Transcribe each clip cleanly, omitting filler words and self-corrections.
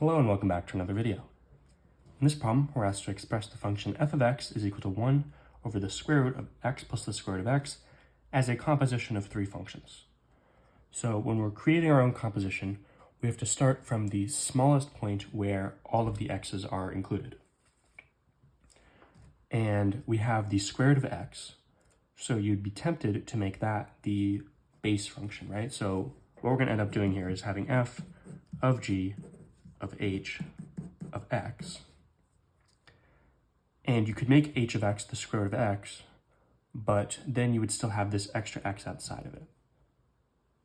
Hello and welcome back to another video. In this problem, we're asked to express the function f of x is equal to 1 over the square root of x plus the square root of x as a composition of three functions. So when we're creating our own composition, we have to start from the smallest point where all of the x's are included. And we have the square root of x, so you'd be tempted to make that the base function, right? So what we're going to end up doing here is having f of g of h of x. And you could make h of x the square root of x, but then you would still have this extra x outside of it.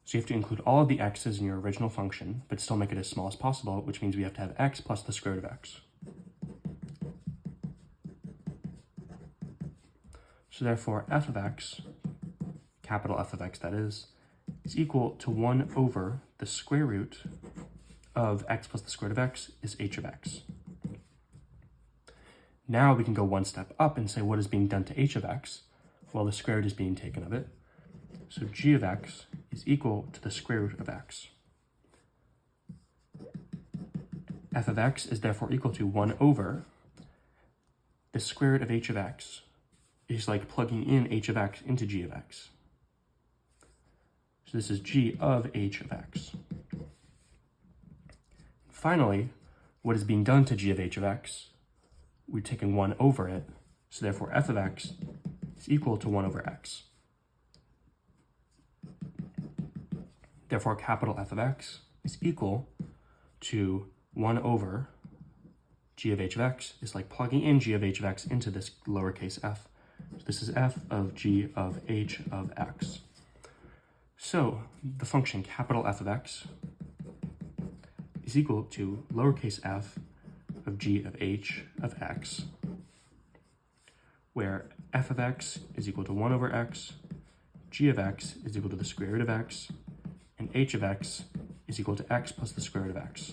So you have to include all of the x's in your original function, but still make it as small as possible, which means we have to have x plus the square root of x. So therefore, f of x, capital F of x that is equal to 1 over the square root of x plus the square root of x is h of x. Now we can go one step up and say what is being done to h of x while the square root is being taken of it. So g of x is equal to the square root of x. F of x is therefore equal to 1 over the square root of h of x. It's like plugging in h of x into g of x. So this is g of h of x. Finally, what is being done to g of h of x? We're taking 1 over it, so therefore f of x is equal to 1 over x. Therefore, capital F of x is equal to 1 over g of h of x. It's like plugging in g of h of x into this lowercase f. So this is f of g of h of x. So the function capital F of x is equal to lowercase f of g of h of x, where f of x is equal to 1 over x, g of x is equal to the square root of x, and h of x is equal to x plus the square root of x.